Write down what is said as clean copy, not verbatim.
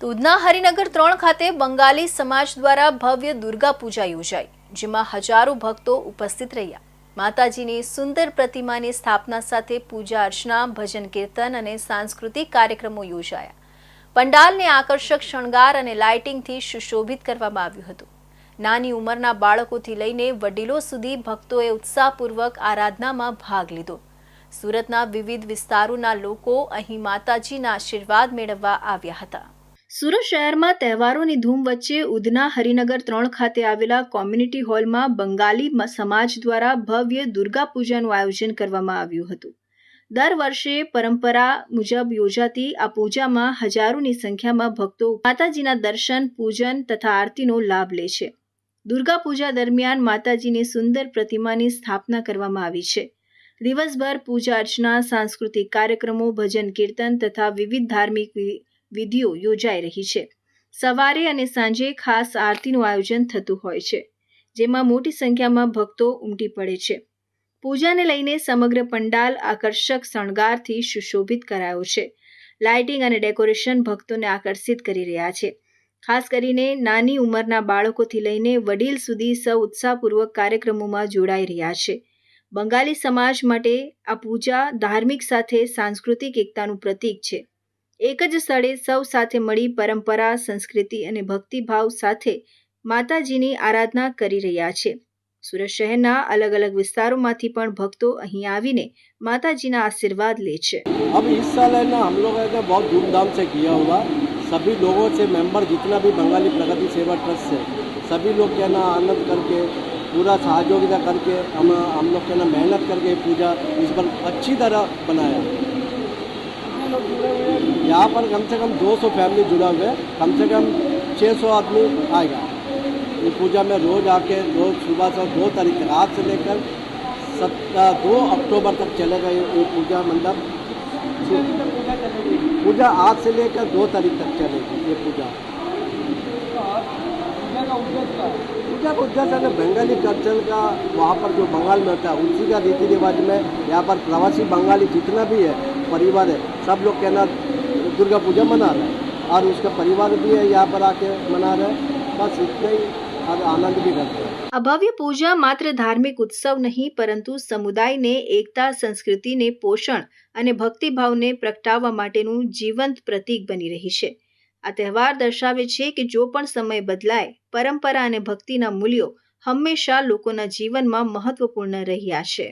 તો ઉધના હરિનગર 3 ખાતે બંગાળી સમાજ દ્વારા ભવ્ય દુર્ગા પૂજા યોજાઈ, જેમાં હજારો ભક્તો ઉપસ્થિત રહ્યા। માતાજીની સુંદર પ્રતિમાની સ્થાપના સાથે પૂજા અર્ચના, ભજન કીર્તન અને સાંસ્કૃતિક કાર્યક્રમો યોજાયા। પંડાલને આકર્ષક શણગાર અને લાઇટિંગથી સુશોભિત કરવામાં આવ્યું હતું। નાની ઉંમરના બાળકોથી લઈને વડીલો સુધી ભક્તોએ ઉત્સાહપૂર્વક આરાધનામાં ભાગ લીધો। સુરતના વિવિધ વિસ્તારોના લોકો અહીં માતાજીના આશીર્વાદ મેળવવા આવ્યા હતા। સુરત શહેરમાં તહેવારોની ધૂમ વચ્ચે ઉધના હરિનગર 3 ખાતે આવેલા કોમ્યુનિટી હોલમાં બંગાળી સમાજ દ્વારા ભવ્ય દુર્ગા પૂજાનું આયોજન કરવામાં આવ્યું હતું। દર વર્ષે પરંપરા મુજબ યોજાતી આ પૂજામાં હજારોની સંખ્યામાં ભક્તો માતાજીના દર્શન, પૂજન તથા આરતીનો લાભ લે છે। દુર્ગા પૂજા દરમિયાન માતાજીની સુંદર પ્રતિમાની સ્થાપના કરવામાં આવી છે। દિવસભર પૂજા અર્ચના, સાંસ્કૃતિક કાર્યક્રમો, ભજન કીર્તન તથા વિવિધ ધાર્મિક વિધિઓ યોજાઈ રહી છે। સવારે અને સાંજે ખાસ આરતીનું આયોજન થતું હોય છે, જેમાં મોટી સંખ્યામાં ભક્તો ઉમટી પડે છે। પૂજાને લઈને સમગ્ર પંડાલ આકર્ષક શણગારથી સુશોભિત કરાયો છે। લાઇટિંગ અને ડેકોરેશન ભક્તોને આકર્ષિત કરી રહ્યા છે। ખાસ કરીને નાની ઉંમરના બાળકોથી લઈને વડીલ સુધી સૌ ઉત્સાહપૂર્વક કાર્યક્રમોમાં જોડાઈ રહ્યા છે। બંગાળી સમાજ માટે આ પૂજા ધાર્મિક સાથે સાંસ્કૃતિક એકતાનું પ્રતીક છે। એક જ સ્થળે સૌ સાથે મળી પરંપરા, સંસ્કૃતિ અને ભક્તિભાવ સાથે માતાજીની આરાધના કરી રહ્યા છે। સુરત શહેરના અલગ અલગ વિસ્તારોમાંથી પણ ભક્તો અહીં આવીને માતાજીના આશીર્વાદ લે છે। अब इस साल है ना, हम लोग है ना बहुत धूमधाम से किया हुआ। सभी लोगों से मेंबर जितना भी बंगाली प्रगति सेवा ट्रस्ट से सभी लोग क्या ना आनंद करके पूरा सहयोगिता करके हम लोग क्या ना मेहनत करके पूजा इस पर अच्छी तरह बनाया। यहाँ पर कम से कम 200 फैमिली जुड़ा हुए, कम से कम 600 आदमी आएगा। ये पूजा में रोज आके रोज सुबह से 2 तारीख तक, आज से लेकर 2 अक्टूबर तक चलेगा ये पूजा मंडप। पूजा आज से लेकर 2 तारीख तक चलेगी ये पूजा। पूजा का उद्देश्य है बंगाली कल्चर का, वहाँ पर जो बंगाल में होता है उसी का रीति रिवाज में यहाँ पर प्रवासी बंगाली जितना भी है परिवार है, सब लोग कहना दुर्गा पूजा मना रहे हैं और उसका परिवार भी है यहाँ पर आके मना रहे हैं। बस इतना ही और आनंद भी करते हैं। આ ભવ્ય પૂજા માત્ર ધાર્મિક ઉત્સવ નહીં, પરંતુ સમુદાયને એકતા, સંસ્કૃતિને પોષણ અને ભક્તિભાવને પ્રગટાવવા માટેનું જીવંત પ્રતીક બની રહી છે। આ તહેવાર દર્શાવે છે કે જો પણ સમય બદલાય, પરંપરા અને ભક્તિના મૂલ્યો હંમેશા લોકોના જીવનમાં મહત્વપૂર્ણ રહ્યા છે।